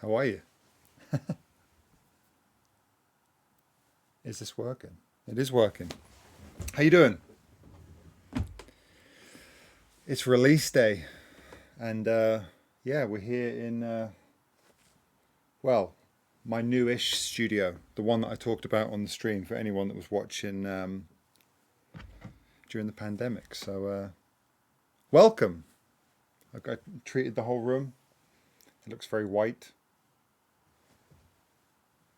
How are you? Is this working? It is working. How you doing? It's release day, and yeah, we're here in well, my newish studio, the one that I talked about on the stream for anyone that was watching during the pandemic. So welcome. I treated the whole room. It looks very white.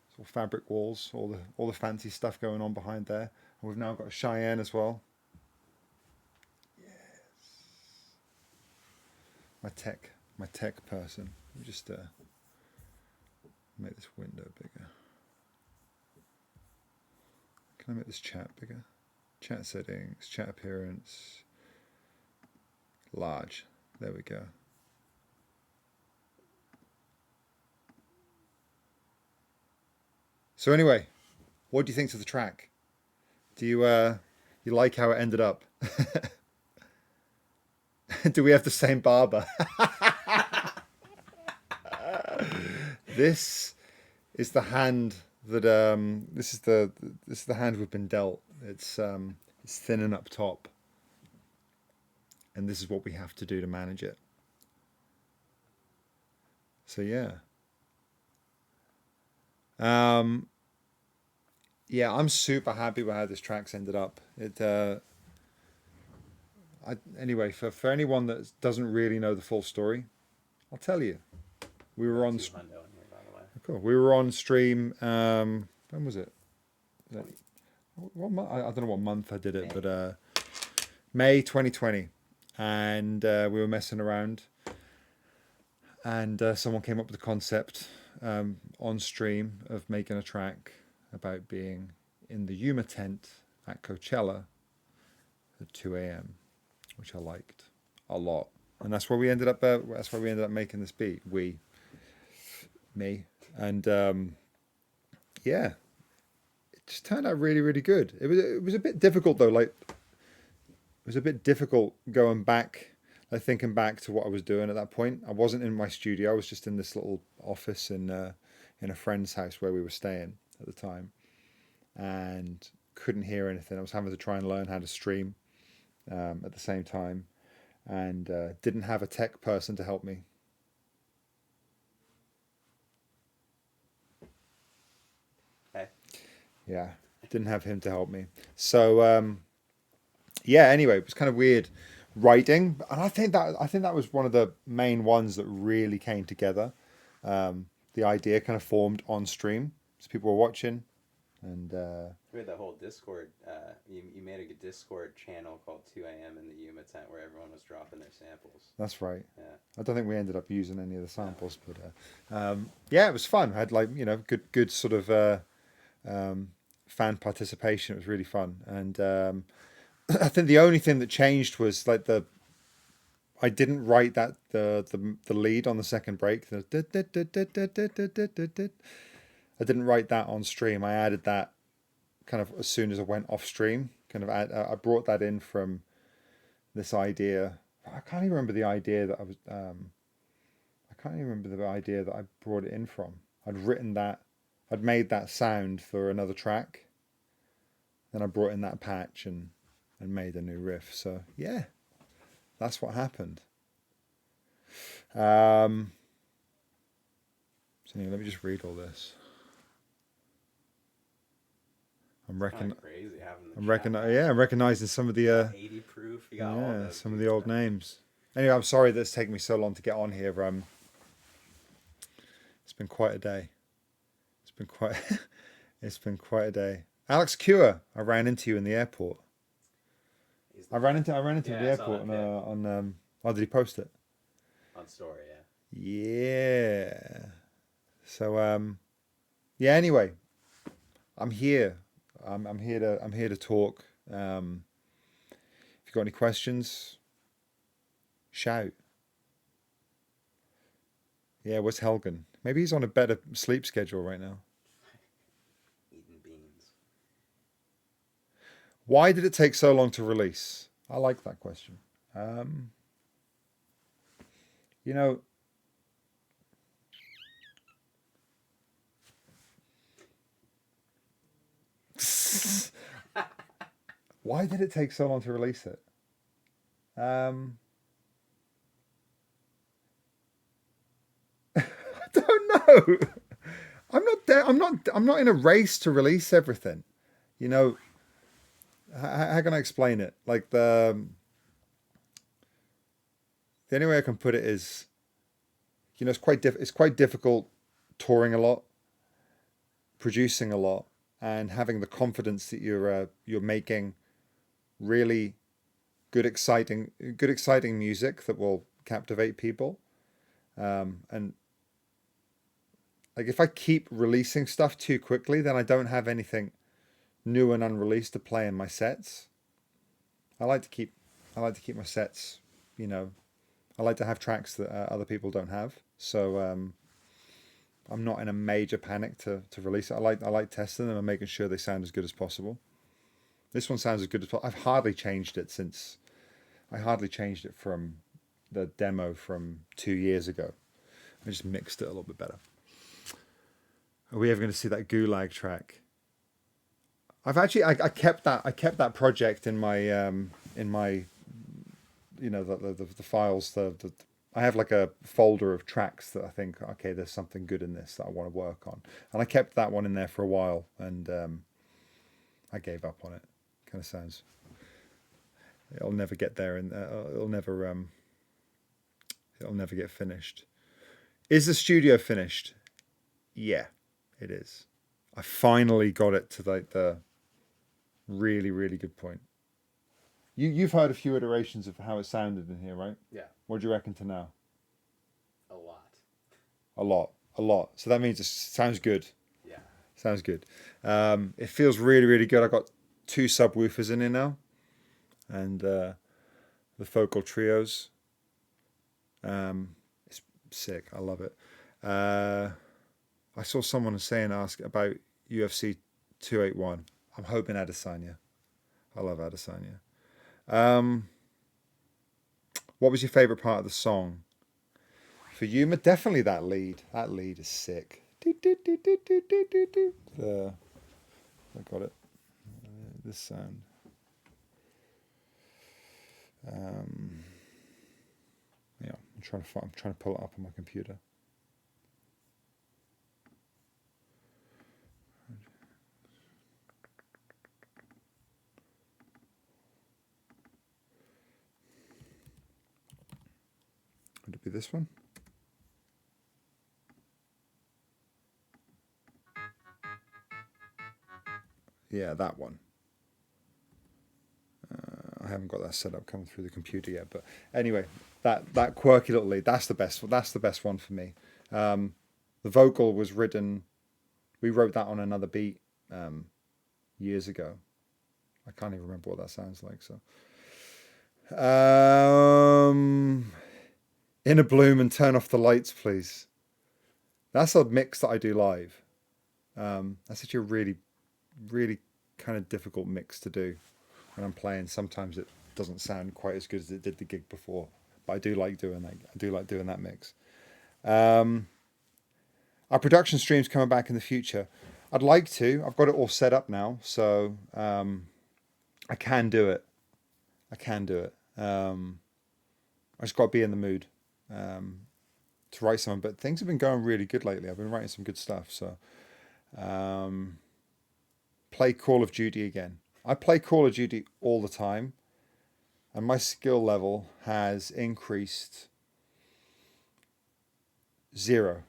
It's all fabric walls, all the fancy stuff going on behind there. And we've now got a Cheyenne as well. My tech person. Let me just make this window bigger. Can I make this chat bigger? Chat settings, chat appearance, large. There we go. So anyway, what do you think of the track? Do you like how it ended up? Do we have the same barber? This is the hand that this is the hand we've been dealt. It's thin and up top, and this is what we have to do to manage it. So yeah, um, yeah, I'm super happy with how this track's ended up. Anyway, for anyone that doesn't really know the full story, I'll tell you. We were on. Cool. We were on stream. When was it? What month? I don't know what month I did it, but May 2020, and we were messing around, and someone came up with the concept on stream of making a track about being in the Yuma tent at Coachella at 2 a.m., which I liked a lot, and that's where we ended up. That's where we ended up making this beat. Me, and yeah, it just turned out really, really good. It was a bit difficult though. Like it was a bit difficult going back, like thinking back to what I was doing at that point. I wasn't in my studio. I was just in this little office in a friend's house where we were staying at the time, and couldn't hear anything. I was having to try and learn how to stream at the same time, and didn't have a tech person to help me. Hey. Yeah, didn't have him to help me. So yeah. Anyway, it was kind of weird writing, and I think that was one of the main ones that really came together. The idea kind of formed on stream, so people were watching, and We had that whole Discord. You made a Discord channel called 2 a.m. in the Yuma tent where everyone was dropping their samples. that's right. Yeah. I don't think we ended up using any of the No. samples, but yeah, it was fun. I had like good sort of fan participation. It was really fun, and I think the only thing that changed was like I didn't write the lead on the second break. I didn't write that on stream. I added that kind of as soon as I went off stream. I brought that in from this idea. I can't even remember the idea that I was. I can't even remember the idea that I brought it in from. I'd written that. I'd made that sound for another track. Then I brought in that patch and made a new riff. So yeah, that's what happened. So anyway, let me just read all this. Crazy having the I'm recognizing some of the 80 proof. You got all those some of the old names. Anyway, I'm sorry that it's taken me so long to get on here. It's been quite a day. It's been quite it's been quite a day. Alex Cure, I ran into you in the airport. I ran into him at the airport on oh, did he post it? On story, yeah. Yeah. So yeah. Anyway, I'm here. I'm here to talk. If you've got any questions, shout. Yeah, where's Helgen? Maybe he's on a better sleep schedule right now. Eating beans. Why did it take so long to release? I like that question. You know, Why did it take so long to release it? I don't know. I'm not there. I'm not in a race to release everything. You know, how can I explain it? Like the only way I can put it is, you know, it's quite difficult touring a lot, producing a lot, and having the confidence that you're making really good exciting music that will captivate people. And like if I keep releasing stuff too quickly, then I don't have anything new and unreleased to play in my sets. I like to keep my sets, you know, I like to have tracks that other people don't have. So I'm not in a major panic to release it. I like testing them and making sure they sound as good as possible. This one sounds as good as possible. I hardly changed it from the demo from 2 years ago. I just mixed it a little bit better. Are we ever going to see that Gulag track? I've actually I kept that project in my you know the files. I have like a folder of tracks that I think, okay, there's something good in this that I want to work on, and I kept that one in there for a while, and I gave up on it. Kind of sounds it'll never get there, and it'll never get finished. Is the studio finished? Yeah, it is. I finally got it to like the really, really good point. You've heard a few iterations of how it sounded in here, right? Yeah. What do you reckon to now? A lot. A lot. So that means it sounds good. Yeah. Sounds good. It feels really, really good. I got 2 subwoofers in here now, and the vocal trios. It's sick. I love it. I saw someone ask about UFC 281. I'm hoping Adesanya. I love Adesanya. What was your favorite part of the song? For Yuma, definitely that lead. That lead is sick. I got it. This sound. Yeah, I'm trying to pull it up on my computer. Would it be this one? Yeah, that one. I haven't got that set up coming through the computer yet, but anyway, that quirky little lead, that's the best one for me. The vocal was written, we wrote that on another beat years ago. I can't even remember what that sounds like. So, In a Bloom and Turn Off the Lights, please. That's a mix that I do live. That's actually a really, really kind of difficult mix to do when I'm playing. Sometimes it doesn't sound quite as good as it did the gig before, but I do like doing that. I do like doing that mix. Our production stream's coming back in the future. I'd like to. I've got it all set up now, so I can do it. I just got to be in the mood to write something. But things have been going really good lately. I've been writing some good stuff. So play Call of Duty again. I play Call of Duty all the time, and my skill level has increased 0.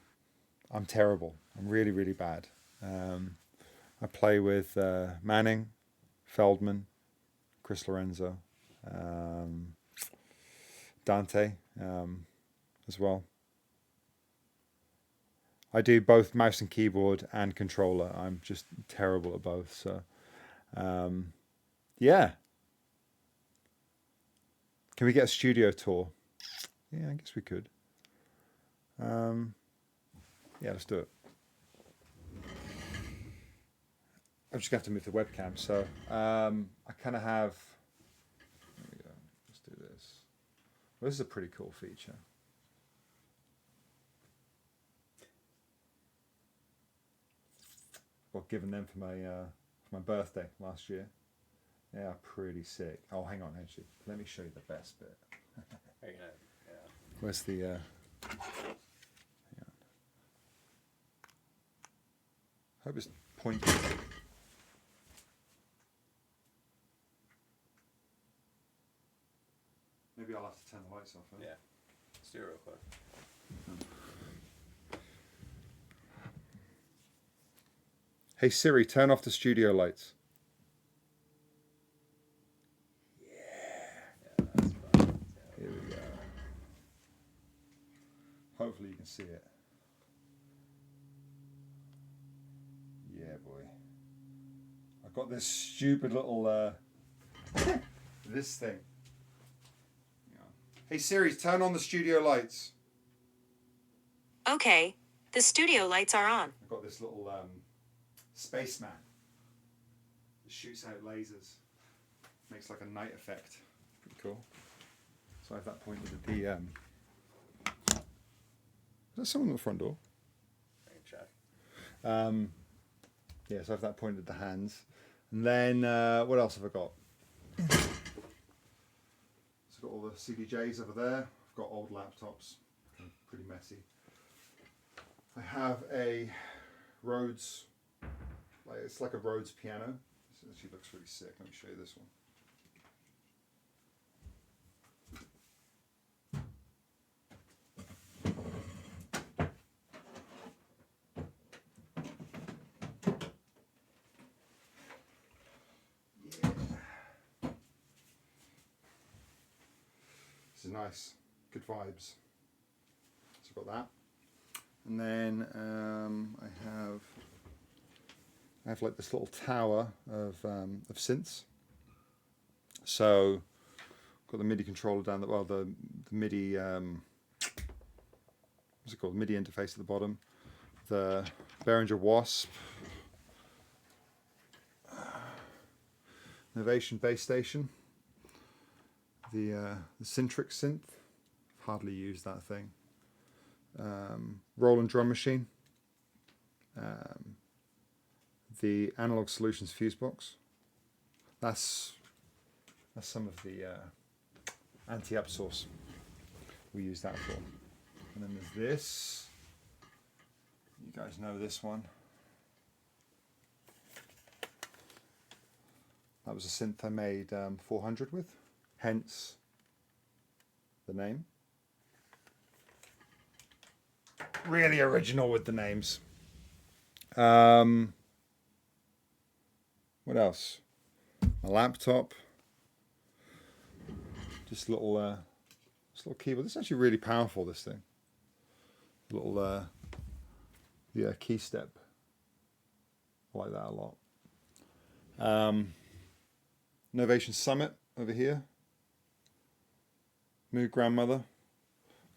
I'm terrible. I'm really, really bad. I play with Manning, Feldman, Chris Lorenzo, Dante as well. I do both mouse and keyboard and controller. I'm just terrible at both. So, yeah. Can we get a studio tour? Yeah, I guess we could. Yeah, let's do it. I'm just going to have to move the webcam. So I kind of have. There we go. Let's do this. Well, this is a pretty cool feature. Well, given them for my birthday last year. They are pretty sick. Oh, hang on, actually. Let me show you the best bit. Are you gonna, yeah. Where's the... hang on. Hope it's pointing. Maybe I'll have to turn the lights off. Yeah. Let's do it real quick. Hey Siri, turn off the studio lights. Yeah, that's fun. Here we go. Hopefully you can see it. Yeah, boy. I've got this stupid little this thing. Hey Siri, turn on the studio lights. Okay, the studio lights are on. I've got this little spaceman. It shoots out lasers. Makes like a night effect. Pretty cool. So I have that pointed at the is there someone at the front door? I can check. Yeah, so I have that pointed at the hands. And then what else have I got? So I've got all the CDJs over there. I've got old laptops. Pretty messy. I have a Rhodes, it's like a Rhodes piano. This actually looks really sick. Let me show you this one. This is nice, good vibes. So I've got that, and then I have like this little tower of synths. So got the MIDI controller down the MIDI what's it called? MIDI interface at the bottom. The Behringer Wasp, Innovation Base Station. The Syntrix synth, hardly used that thing. Roland drum machine. The Analog Solutions fuse box. That's some of the anti-up source we use that for. And then there's this. You guys know this one. That was a synth I made 400 with, hence the name. Really original with the names. What else? My laptop. Just a little keyboard. This is actually really powerful, this thing. Little key step. I like that a lot. Innovation Summit over here. Mood Grandmother.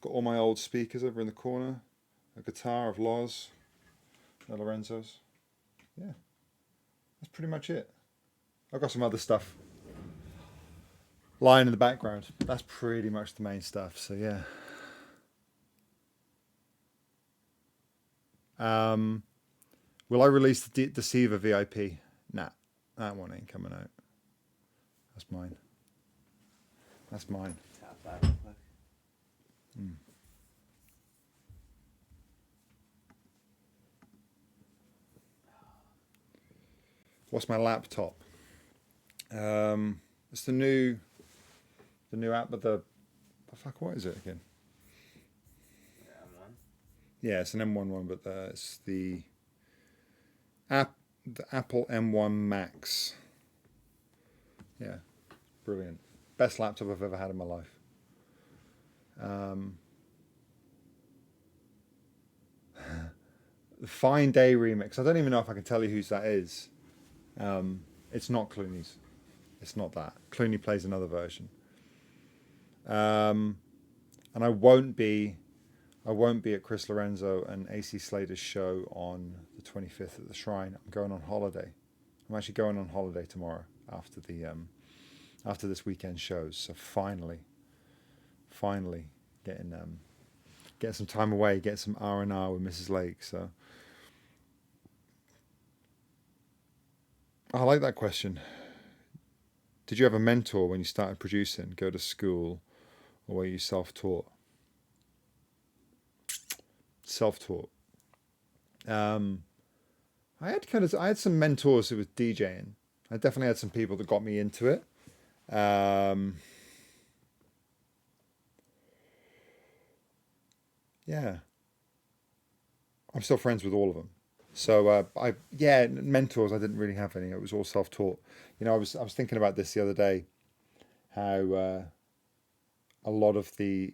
Got all my old speakers over in the corner. A guitar of Loz, Lorenzo's. Yeah, that's pretty much it. I've got some other stuff lying in the background. That's pretty much the main stuff. So yeah. Will I release the Deceiver VIP? Nah, that one ain't coming out. That's mine. That's mine. Tap that real quick. What's my laptop? It's the new app, but the fuck, what is it again? M1. Yeah, it's an M1 one, but it's the Apple M1 Max. Yeah, brilliant. Best laptop I've ever had in my life. The Fine Day remix. I don't even know if I can tell you whose that is. It's not Clooney's. It's not that. Clooney plays another version. And I won't be at Chris Lorenzo and AC Slater's show on the 25th at the Shrine. I'm going on holiday. I'm actually going on holiday tomorrow after this weekend shows. So finally getting some time away, get some R&R with Mrs. Lake. So I like that question. Did you have a mentor when you started producing? Go to school, or were you self-taught? Self-taught. I had some mentors who was DJing. I definitely had some people that got me into it. Yeah, I'm still friends with all of them. So mentors. I didn't really have any. It was all self-taught. I was thinking about this the other day. How a lot of the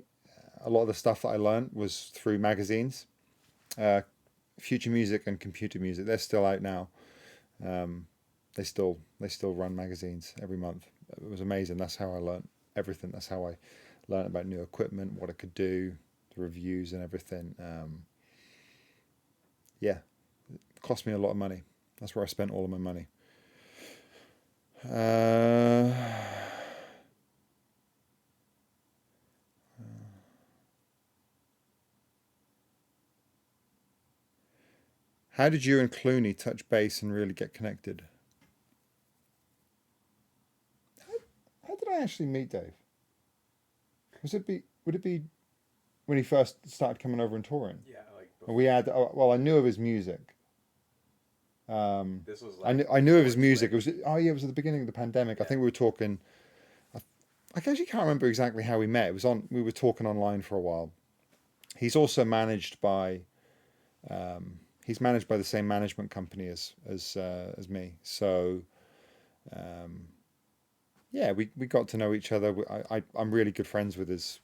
stuff that I learned was through magazines. Future Music and Computer Music. They're still out now. They still run magazines every month. It was amazing. That's how I learned everything. That's how I learned about new equipment, what it could do, the reviews and everything. Yeah, it cost me a lot of money. That's where I spent all of my money. How did you and Clooney touch base and really get connected? How did I actually meet Dave? Would it be when he first started coming over and touring? Yeah, like Or we had I knew of his music. this was like I knew of his before music. Twitch. It was at the beginning of the pandemic. I Yeah. think we were talking. I actually can't remember exactly how we met. It was on. We were talking online for a while. He's also managed by. He's managed by the same management company as me. So, yeah, we got to know each other. I'm really good friends with his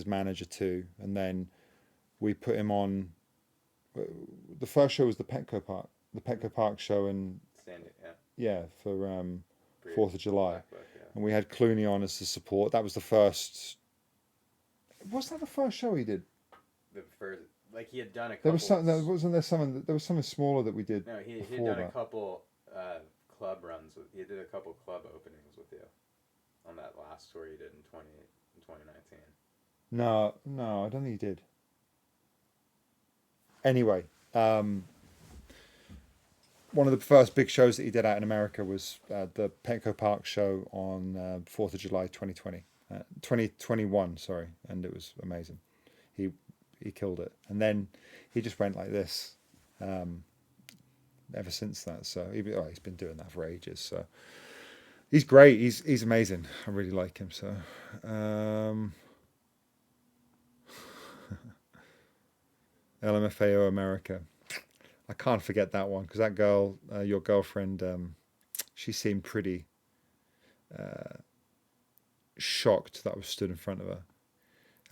manager too. And then we put him on. The first show was the Petco Park show, and yeah, for For 4th of July. Black Book, yeah. And we had Clooney on as the support. That was the first. Was that the first show he did? The first, like he had done a couple. There was some. There wasn't there some. There was something smaller that we did. No, he had before done that. a couple club runs. He did a couple club openings with you on that last tour you did in 2019. No, I don't think he did. Anyway, one of the first big shows that he did out in America was the Petco Park show on 4th of July 2020. 2021, sorry, and it was amazing. He killed it. And then he just went like this ever since that. So he's been doing that for ages. So he's great. He's amazing. I really like him. So LMFAO America. I can't forget that one because that girl, your girlfriend, she seemed pretty shocked that I was stood in front of her.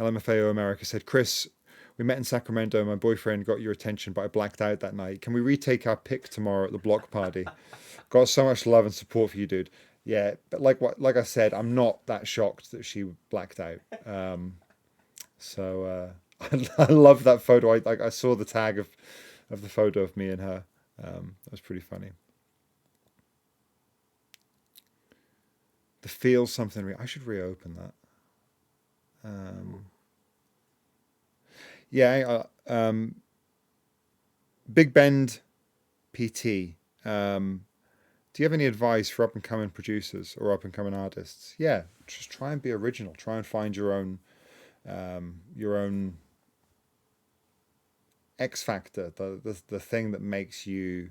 LMFAO America said, Chris, we met in Sacramento. My boyfriend got your attention, but I blacked out that night. Can we retake our pic tomorrow at the block party? Got so much love and support for you, dude. Yeah, but like I said, I'm not that shocked that she blacked out. I love that photo. I saw the tag of the photo of me and her. That was pretty funny. The feel something. I should reopen that. Big Bend PT. Do you have any advice for up and coming producers or up and coming artists? Yeah, just try and be original. Try and find your own X factor, the thing that makes you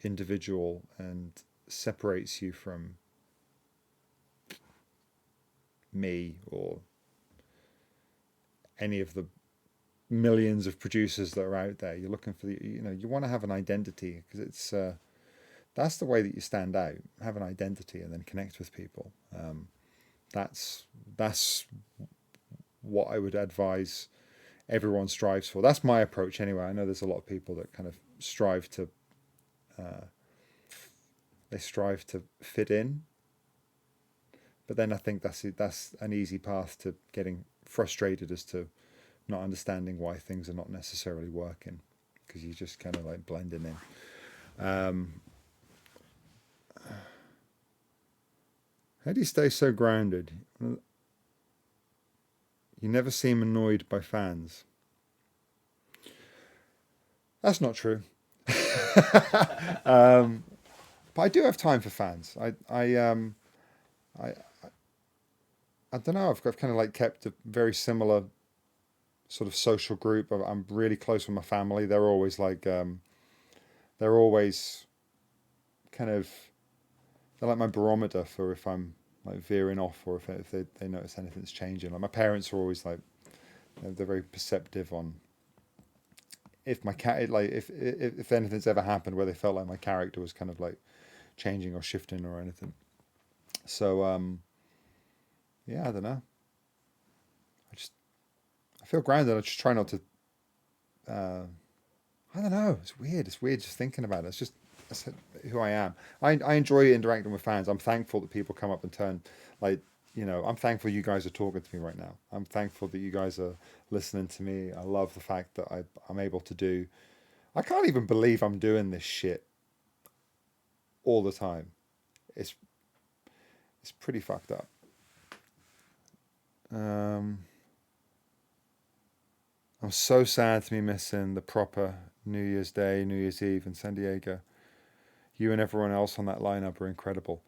individual and separates you from me or any of the millions of producers that are out there. You're looking for you want to have an identity because it's that's the way that you stand out. Have an identity and then connect with people. That's what I would advise everyone strives for. That's my approach anyway. I know there's a lot of people that kind of strive to fit in, but then I think that's an easy path to getting frustrated as to not understanding why things are not necessarily working because you're just kind of like blending in. How do you stay so grounded? You never seem annoyed by fans. That's not true. But I do have time for fans. I don't know. I've kind of like kept a very similar sort of social group. I'm really close with my family. They're always like, they're always kind of, they're like my barometer for if I'm like veering off or if they notice anything's changing. Like my parents are always like, they're very perceptive on if my cat, like if anything's ever happened where they felt like my character was kind of like changing or shifting or anything. So, yeah, I don't know. I feel grounded. I just try not to. I don't know. It's weird. It's weird just thinking about it. It's just that's who I am. I enjoy interacting with fans. I'm thankful that people come up and turn, like, I'm thankful you guys are talking to me right now. I'm thankful that you guys are listening to me. I love the fact that I'm able to do. I can't even believe I'm doing this shit all the time. It's pretty fucked up. I'm so sad to be missing the proper New Year's Day, New Year's Eve in San Diego. You and everyone else on that lineup are incredible.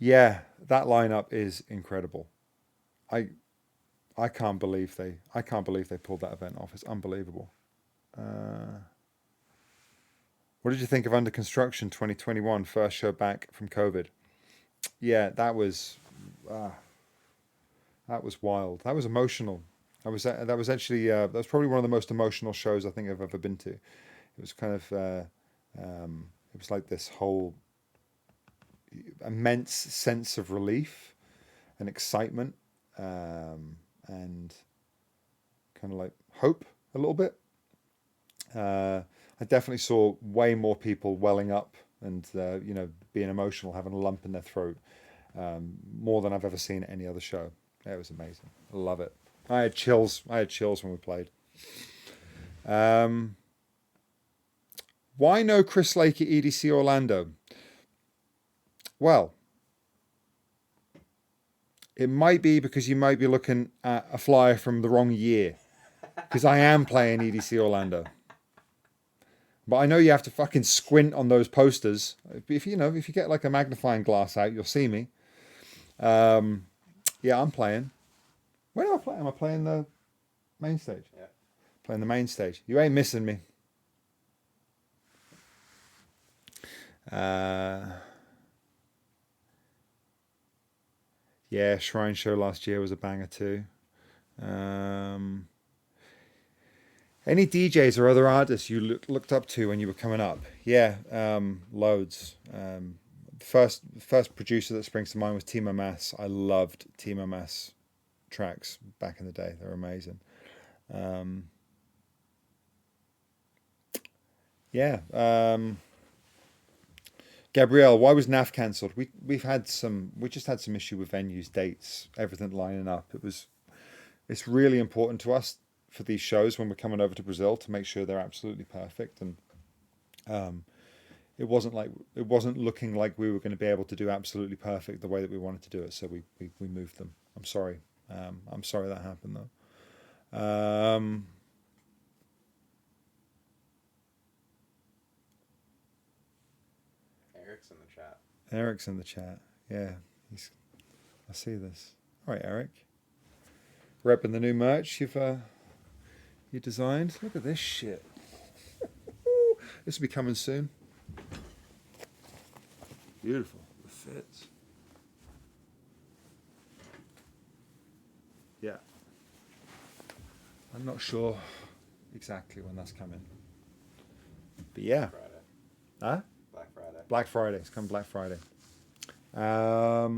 Yeah, that lineup is incredible. I can't believe they pulled that event off. It's unbelievable. What did you think of Under Construction 2021, first show back from COVID? Yeah, that was wild. That was emotional. That was actually that was probably one of the most emotional shows I think I've ever been to. It was kind of it was like this whole immense sense of relief and excitement, and kind of like hope a little bit. I definitely saw way more people welling up and being emotional, having a lump in their throat, more than I've ever seen at any other show. It was amazing. I love it. I had chills. When we played. Why no Chris Lake at EDC Orlando? Well, it might be because you might be looking at a flyer from the wrong year. Because I am playing EDC Orlando. But I know you have to fucking squint on those posters. If you get like a magnifying glass out, you'll see me. Yeah, I'm playing. When am I playing? Am I playing the main stage? Yeah. Playing the main stage. You ain't missing me. Yeah, Shrine Show last year was a banger too. Any DJs or other artists you looked up to when you were coming up? Yeah, loads. The first producer that springs to mind was Timo Maas. I loved Timo Maas tracks back in the day. They're amazing. Yeah. Gabrielle, why was NAF cancelled? We just had some issue with venues, dates, everything lining up. It's really important to us for these shows when we're coming over to Brazil to make sure they're absolutely perfect, and it wasn't looking like we were going to be able to do absolutely perfect the way that we wanted to do it, so we moved them. I'm sorry. I'm sorry that happened though. Eric's in the chat. Eric's in the chat. Yeah, I see this. All right, Eric. Repping the new merch you designed. Look at this shit. This will be coming soon. Beautiful. It fits. Yeah. I'm not sure exactly when that's coming. But yeah. Friday. Huh? Black Friday. Black Friday. It's coming Black Friday. Yeah,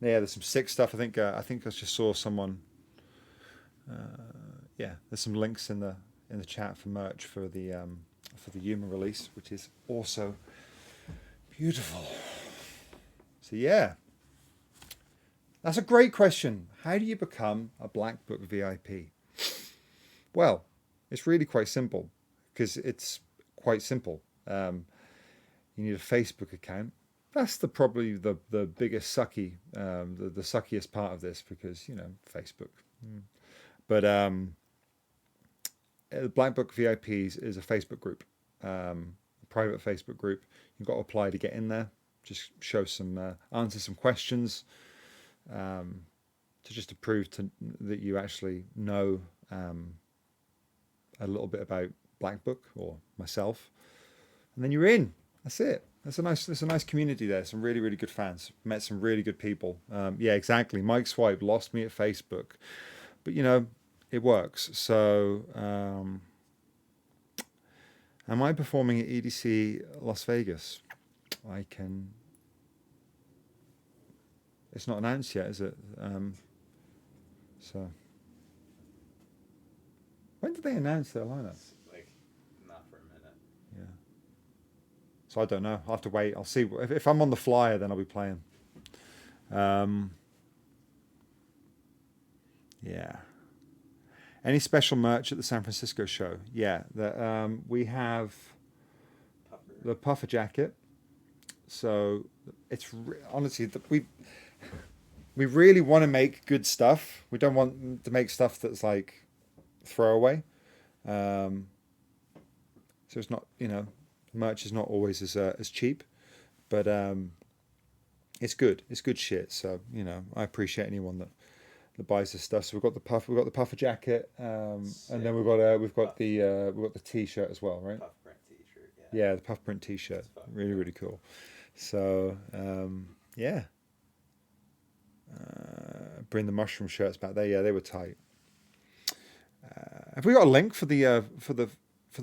there's some sick stuff. I think I just saw someone. Yeah, there's some links in the chat for merch for the Yuma release, which is also beautiful. So yeah, that's a great question. How do you become a Black Book VIP? Well, it's really quite simple, because it's quite simple. You need a Facebook account. That's probably the biggest sucky, the suckiest part of this, because Facebook. But Black Book VIPs is a Facebook group. private Facebook group. You've got to apply to get in there. Just show some, answer some questions, to prove that you actually know a little bit about Black Book or myself, and then you're in. That's it. There's a nice community there. Some really, really good fans. Met some really good people. Yeah, exactly. Mike Swipe lost me at Facebook, but it works. So, am I performing at EDC Las Vegas? It's not announced yet, is it? So, when did they announce their lineup? Like, not for a minute. Yeah. So I don't know. I'll have to wait. I'll see. If I'm on the flyer, then I'll be playing. Yeah. Any special merch at the San Francisco show? Yeah. We have the puffer jacket. So it's honestly we really want to make good stuff. We don't want to make stuff that's like throwaway. So it's not, merch is not always as cheap, but it's good. It's good shit. So I appreciate anyone that buys this stuff. So we've got the puffer jacket, and then we've got the t-shirt as well, right? Puff print t-shirt. Yeah, the puff print t-shirt. Really, really cool. So yeah. Bring the mushroom shirts back there. Yeah, they were tight. Have we got a link for the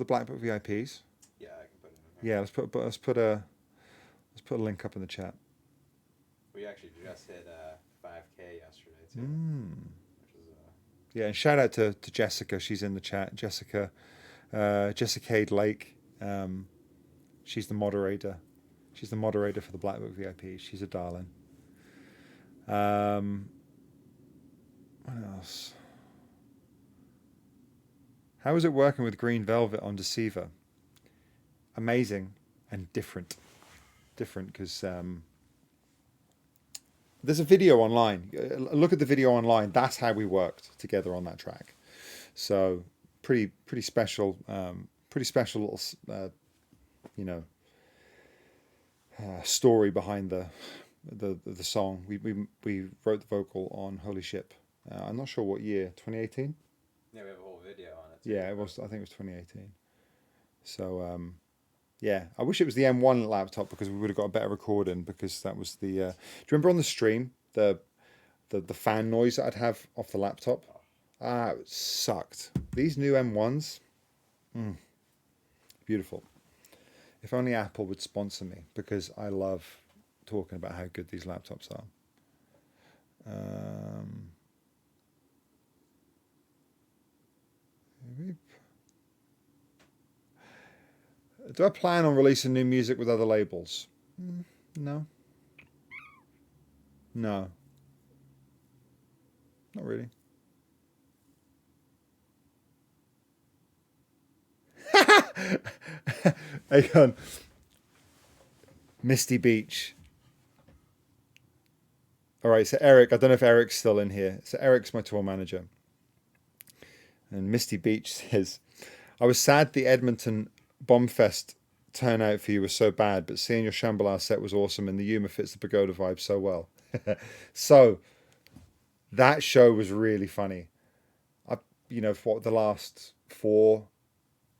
Black Book VIPs? Yeah, I can put it in here. Yeah, let's put a link up in the chat. We actually just hit 5K yesterday too. Which is Yeah, and shout out to Jessica. She's in the chat. Jessica Lake. She's the moderator. She's the moderator for the Black Book VIP. She's a darling. What else? How is it working with Green Velvet on Deceiver? Amazing and different. Different because there's a video online. Look at the video online. That's how we worked together on that track. So pretty special. Pretty special little story behind the song. We wrote the vocal on Holy Ship. I'm not sure what year. 2018. Yeah, we have a whole video on it too. Yeah, it was. I think it was 2018. So yeah, I wish it was the M1 laptop because we would have got a better recording because that was the. Do you remember on the stream the fan noise that I'd have off the laptop? It sucked. These new M1s, beautiful. If only Apple would sponsor me because I love talking about how good these laptops are. Do I plan on releasing new music with other labels? No. No. Not really. Aegon. Misty Beach. All right, so Eric, I don't know if Eric's still in here. So Eric's my tour manager. And Misty Beach says, I was sad the Edmonton Bombfest turnout for you was so bad, but seeing your Shambhala set was awesome and the Yuma fits the pagoda vibe so well. So that show was really funny. For the last 4,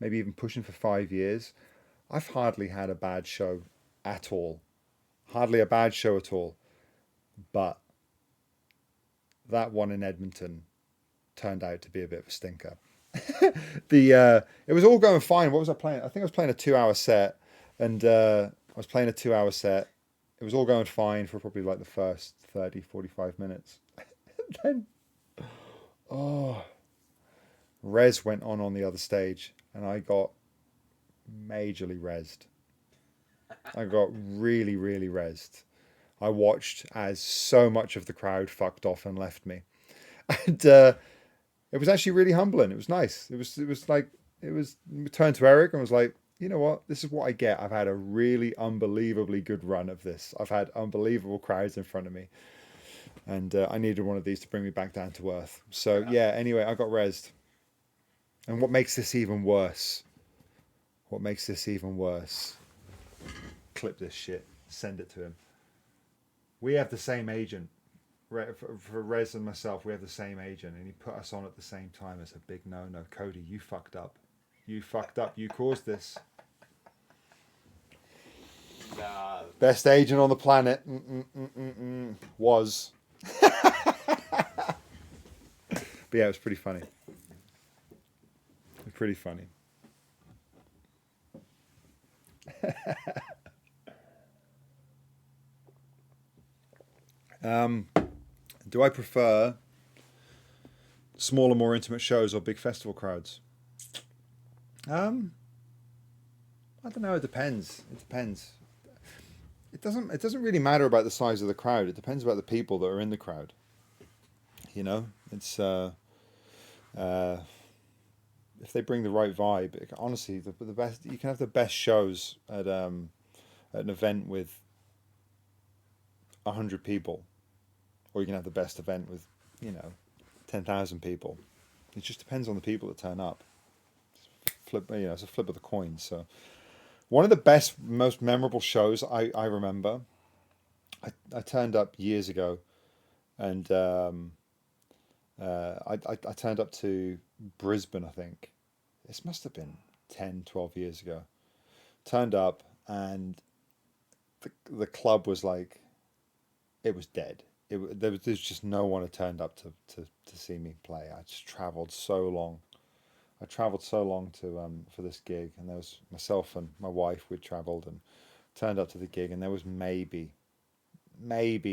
maybe even pushing for 5 years, I've hardly had a bad show at all. Hardly a bad show at all. But that one in Edmonton turned out to be a bit of a stinker. It was all going fine. What was I playing? I think I was playing a 2-hour set, and It was all going fine for probably like the first 30-45 minutes. Then Rez went on the other stage, and I got majorly rezzed. I got really, really rezzed. I watched as so much of the crowd fucked off and left me, and it was actually really humbling. It was nice. It was turned to Eric and was like, you know what? This is what I get. I've had a really unbelievably good run of this. I've had unbelievable crowds in front of me, and I needed one of these to bring me back down to earth. So yeah. Anyway, I got rezzed, and what makes this even worse? What makes this even worse? Clip this shit. Send it to him. We have the same agent. For Rez and myself, we have the same agent, and he put us on at the same time. It's a big no-no. Cody, you fucked up. You fucked up. You caused this. Nah. Best agent on the planet. Was. But yeah, it was pretty funny. It was pretty funny. Do I prefer smaller, more intimate shows or big festival crowds? I don't know. It depends. It depends. It doesn't really matter about the size of the crowd. It depends about the people that are in the crowd. You know, it's if they bring the right vibe. Honestly, the best, you can have the best shows at an event with 100 people, or you can have the best event with 10,000 people. It just depends on the people that turn up. It's a flip of the coin. So one of the best, most memorable shows I remember, I turned up years ago, and I turned up to Brisbane, I think. This must have been 10, 12 years ago. Turned up, and the club was like, it was dead. There's just no one had turned up to see me play. I just travelled so long. I travelled so long for this gig, and there was myself and my wife. We'd travelled and turned up to the gig, and there was maybe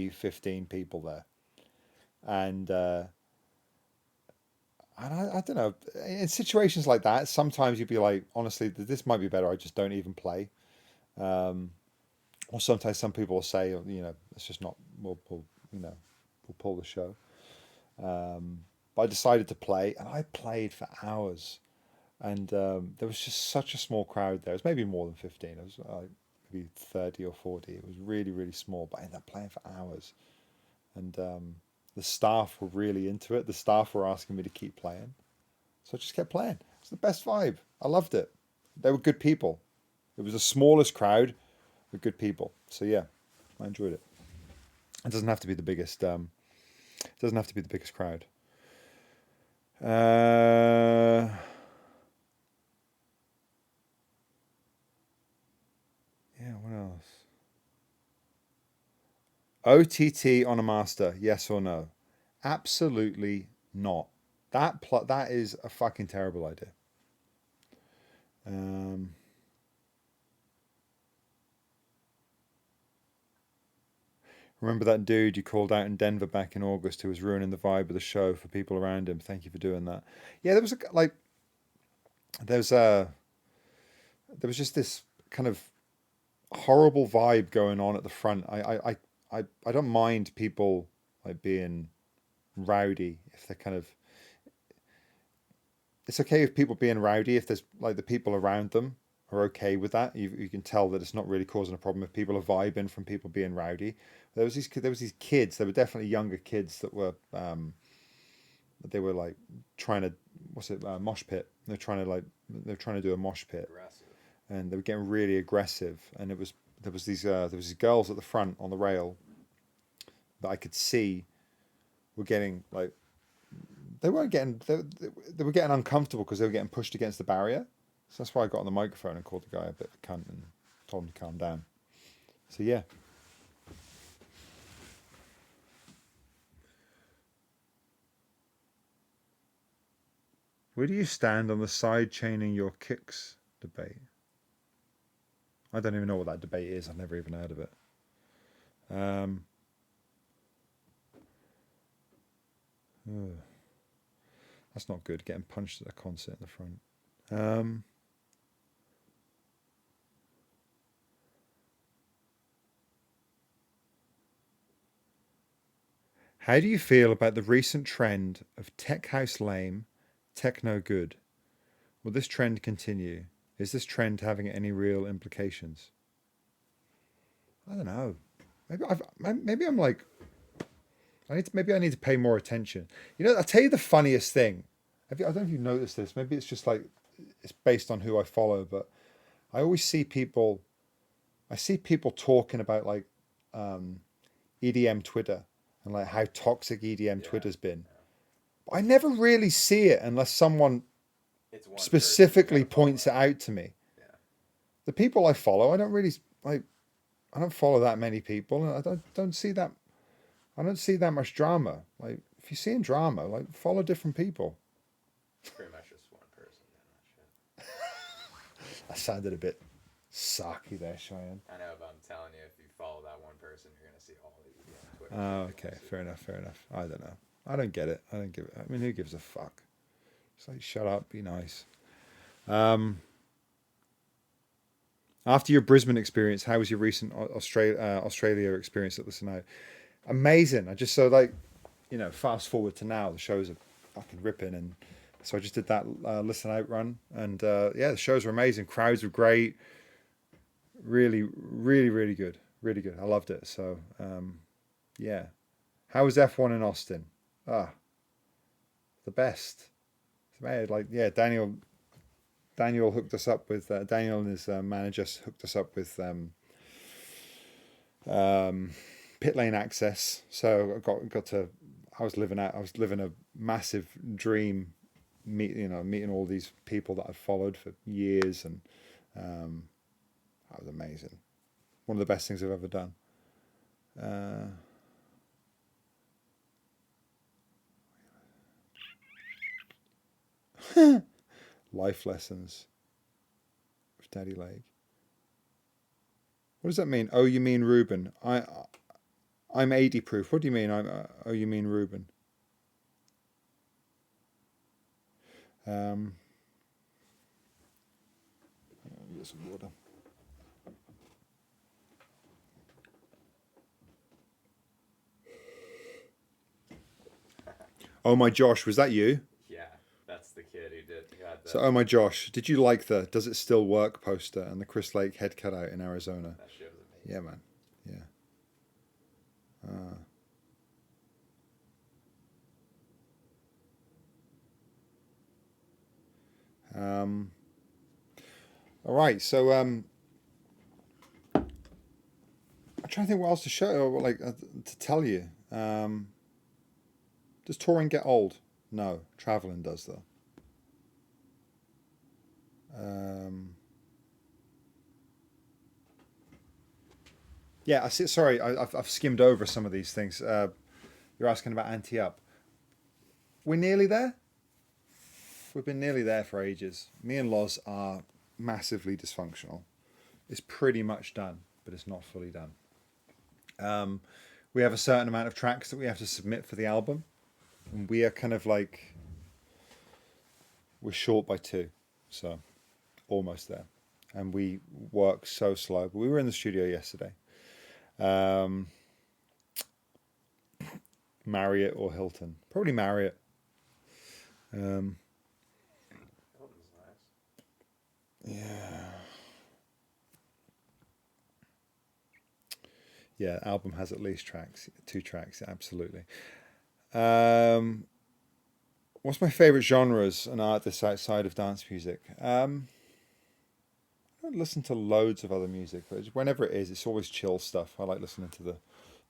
15 people there, and I don't know. In situations like that, sometimes you'd be like, honestly, this might be better. I just don't even play. Or sometimes some people will say, it's just not. We'll pull the show. But I decided to play, and I played for hours. And there was just such a small crowd there. It was maybe more than 15. It was maybe 30 or 40. It was really, really small. But I ended up playing for hours. And the staff were really into it. The staff were asking me to keep playing. So I just kept playing. It's the best vibe. I loved it. They were good people. It was the smallest crowd with good people. So yeah, I enjoyed it. It doesn't have to be the biggest. It doesn't have to be the biggest crowd. Yeah, what else? OTT on a master, yes or no? Absolutely not. That is a fucking terrible idea. Remember that dude you called out in Denver back in August who was ruining the vibe of the show for people around him? Thank you for doing that. Yeah, there was just this kind of horrible vibe going on at the front. I don't mind people like being rowdy if they're kind of. It's okay if people being rowdy if there's like the people around them are okay with that. You can tell that it's not really causing a problem if people are vibing from people being rowdy. There was these kids. There were definitely younger kids that were they were like trying to mosh pit. They're trying to do a mosh pit. Aggressive. And they were getting really aggressive. And there was these girls at the front on the rail that I could see were getting like they were getting uncomfortable because they were getting pushed against the barrier. So that's why I got on the microphone and called the guy a bit of a cunt and told him to calm down. So yeah. Where do you stand on the side chaining your kicks debate? I don't even know what that debate is. I've never even heard of it. That's not good, getting punched at a concert in the front. How do you feel about the recent trend of tech house lame, techno good? Will this trend continue? Is this trend having any real implications? I don't know. Maybe I'm like, maybe I need to pay more attention. I'll tell you the funniest thing. I don't know if you've noticed this. Maybe it's just like it's based on who I follow, but I always see people. I see people talking about like EDM Twitter and like how toxic EDM Twitter's been. I never really see it unless someone It's one specifically person, you gotta follow points it out to me. Yeah. The people I follow, I don't really like. I don't follow that many people, and I don't see that. I don't see that much drama. Like if you're seeing drama, like follow different people. It's pretty much just one person doing that shit. That sounded a bit sarky there, Cheyenne. I know, but I'm telling you, if you follow that one person, you're gonna see all the EDM Twitter. Oh, okay, fair enough, fair enough. I don't know. I don't get it. I don't give it. I mean, who gives a fuck? It's like shut up, be nice. After your Brisbane experience, how was your recent Australia experience at Listen Out? Amazing. I just so like, fast forward to now, the shows are fucking ripping, and so I just did that Listen Out run, and yeah, the shows were amazing. Crowds were great. Really, really, really good. Really good. I loved it. So yeah. How was F1 in Austin? The best. Like yeah, Daniel hooked us up with Daniel and his manager hooked us up with pit lane access. So I got to. I was living a massive dream, meeting all these people that I've followed for years, and that was amazing. One of the best things I've ever done. Life lessons with Daddy Lake. What does that mean? Oh, you mean Ruben? I'm 80 proof. What do you mean? Oh, you mean Ruben? Get some water. Oh my Josh, was that you? Yeah, that's the kid who did. So, oh my Josh, did you like the "Does It Still Work" poster and the Chris Lake head cutout in Arizona? That shit was amazing. Yeah, man. Yeah. All right, so I'm trying to think what else to show, or like to tell you. Does touring get old? No, traveling does though. Yeah, I see. Sorry, I've skimmed over some of these things. You're asking about Anti-Up. We're nearly there. We've been nearly there for ages. Me and Loz are massively dysfunctional. It's pretty much done, but it's not fully done. We have a certain amount of tracks that we have to submit for the album, and we are kind of like we're short by 2, so almost there. And we work so slow. But we were in the studio yesterday. Marriott or Hilton? Probably Marriott. Hilton's nice. Yeah. Yeah, album has at least 2 tracks, absolutely. What's my favourite genres and artists outside of dance music? I don't listen to loads of other music, but whenever it is, it's always chill stuff. I like listening to the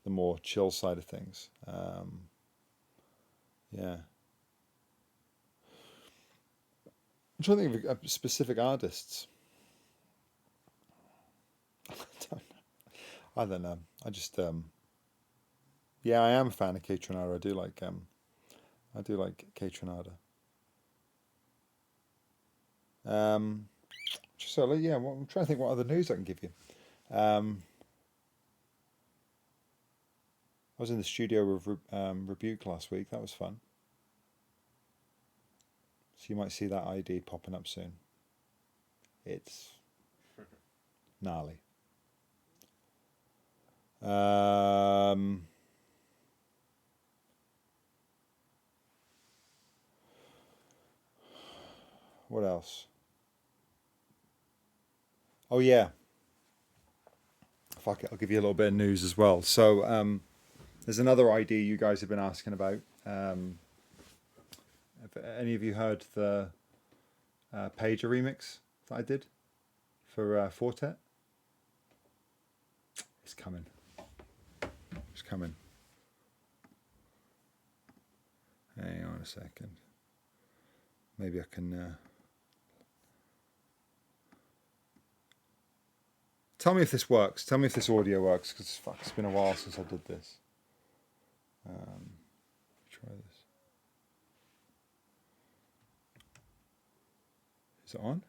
more chill side of things. Yeah. I'm trying to think of specific artists. I don't know. I just yeah, I am a fan of Kate Tronada. I do like Kate Tronada. So yeah, I'm trying to think what other news I can give you. I was in the studio with Rebuke last week. That was fun. So you might see that ID popping up soon. It's gnarly. What else? Oh yeah. Fuck it, I'll give you a little bit of news as well. So there's another ID you guys have been asking about. Have any of you heard the Pager remix that I did for Fortet. It's coming. It's coming. Hang on a second. Maybe I can... Tell me if this works. Tell me if this audio works, because it's been a while since I did this. Try this. Is it on?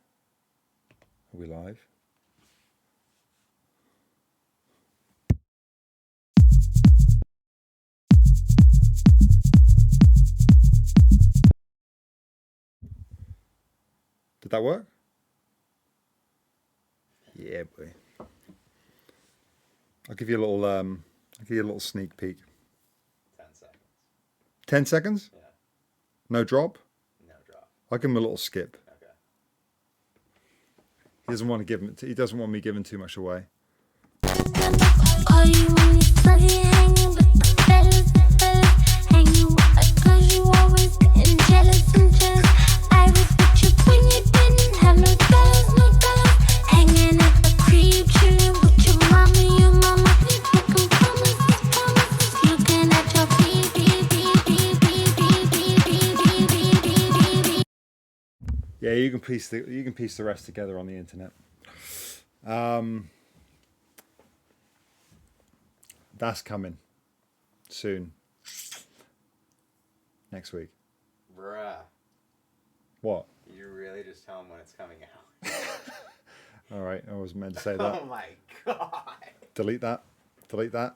Are we live? Did that work? Yeah, boy. I'll give you a little sneak peek. 10 seconds. 10 seconds? Yeah. No drop? No drop. I'll give him a little skip. Okay. He doesn't want to give him. He doesn't want me giving too much away. Are you only slutty hanging with the fellas, hanging with cause you always getting jealous and jealous. I was with you when you didn't have no fellas, hanging at the crib, chilling with your mama, making promises, looking at your Yeah, you can piece the rest together on the internet. That's coming soon. Next week. Bruh. What? You really just tell them when it's coming out. All right, I was meant to say that. Oh my god. Delete that. Delete that.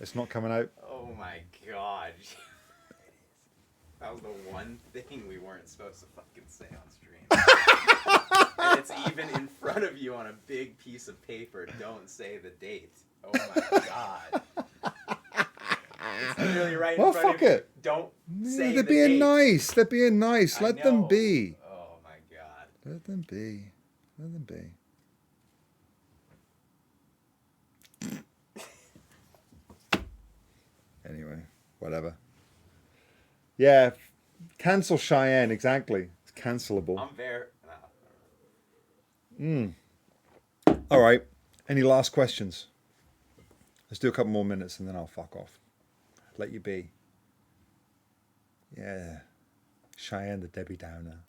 It's not coming out. Oh my god. That was the one thing we weren't supposed to fucking say on stream. And it's even in front of you on a big piece of paper. Don't say the date. Oh my god. It's literally right in Well, front fuck of you. it. Don't say They're the being date. nice. They're being nice. I Let them know. be. Oh my god. Let them be. Let them be. Anyway, whatever. Yeah, cancel Cheyenne. Exactly. It's cancelable. I'm very... All right. Any last questions? Let's do a couple more minutes and then I'll fuck off. Let you be. Yeah. Cheyenne the Debbie Downer.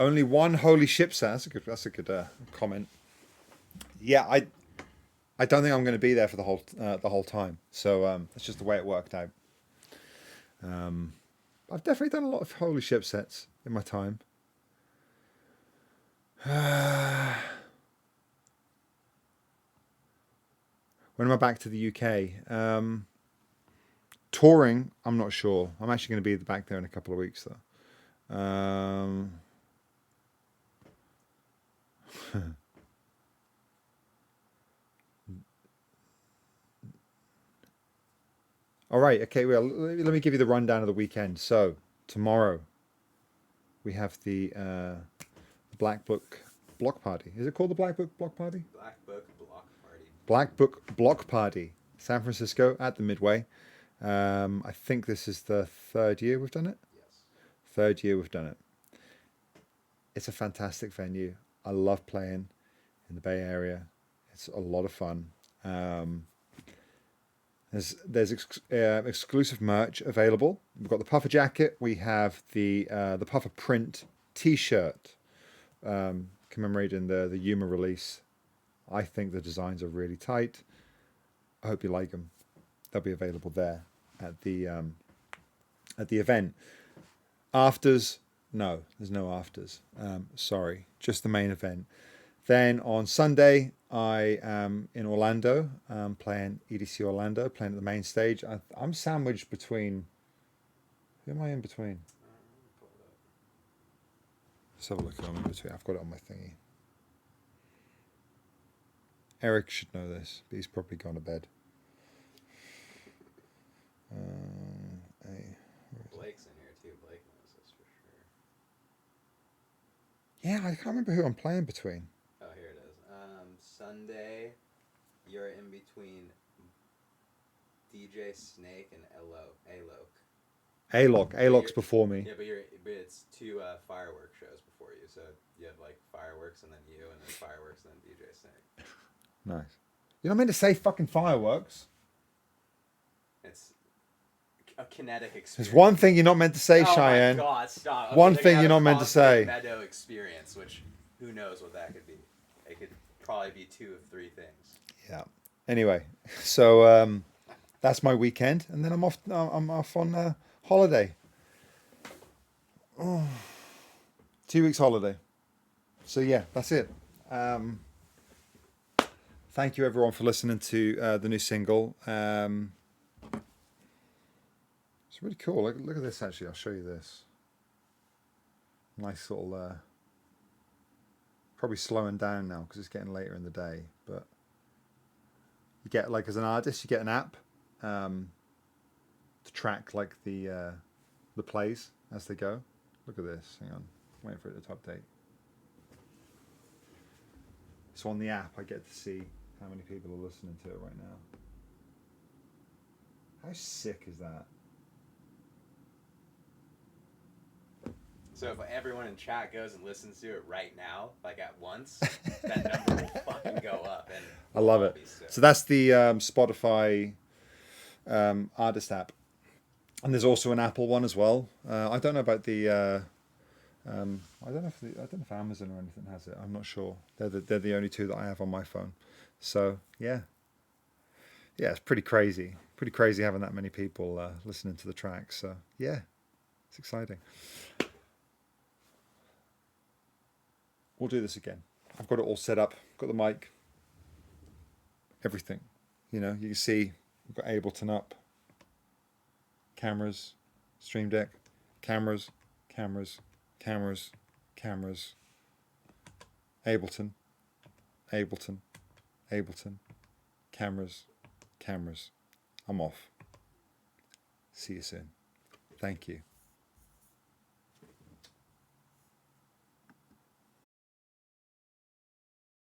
Only one holy ship set. That's a good comment. Yeah, I don't think I'm going to be there for the whole time. So that's just the way it worked out. I've definitely done a lot of holy ship sets in my time. When am I back to the UK? Touring, I'm not sure. I'm actually going to be back there in a couple of weeks though. All right, okay, well, let me give you the rundown of the weekend. So, tomorrow, we have the Black Book Block Party. Is it called the Black Book Block Party? Black Book Block Party. Black Book Block Party, San Francisco at the Midway. I think this is the third year we've done it. Yes. Third year we've done it. It's a fantastic venue. I love playing in the Bay Area. It's a lot of fun. There's exclusive merch available. We've got the puffer jacket. We have the puffer print T-shirt commemorating the Yuma release. I think the designs are really tight. I hope you like them. They'll be available there at the event. Afters, no, there's no afters. Sorry, just the main event. Then on Sunday, I am in Orlando, playing EDC Orlando, playing at the main stage. I'm sandwiched between... Who am I in between? Let's have a look who I'm in between. I've got it on my thingy. Eric should know this, but he's probably gone to bed. Blake's in here too. Blake knows this for sure. Yeah, I can't remember who I'm playing between. Oh, here it is. Sunday, you're in between DJ Snake and Alok. Alok's before me. Yeah, but it's two fireworks shows before you. So you have like fireworks and then you, and then fireworks and then DJ Snake. Nice. You're not meant to say fucking fireworks. It's a kinetic experience. There's one thing you're not meant to say, Cheyenne. Oh my God, stop. Okay, One they're thing gonna you're have not a meant to Cosmic say. Meadow experience, which who knows what that could be. It could probably be 2 of 3 things. Yeah. Anyway, so that's my weekend, and then I'm off. I'm off on holiday. Oh, 2 weeks holiday. So yeah, that's it. Thank you everyone for listening to the new single. It's really cool. Look at this. Actually, I'll show you this. Nice little. Probably slowing down now because it's getting later in the day, but you get, like, as an artist, you get an app to track like the plays as they go. Look at this. Hang on, waiting for it to update. So on the app, I get to see how many people are listening to it right now. How sick is that? So if everyone in chat goes and listens to it right now, like at once, that number will fucking go up. And I love it. So that's the Spotify artist app, and there's also an Apple one as well. I don't know about the. I don't know if Amazon or anything has it. I'm not sure. They're the only 2 that I have on my phone. So yeah, it's pretty crazy. Pretty crazy having that many people listening to the track. So yeah, it's exciting. We'll do this again. I've got it all set up. Got the mic. Everything. You can see we've got Ableton up. Cameras. Stream Deck. Cameras. Ableton. Cameras. I'm off. See you soon. Thank you.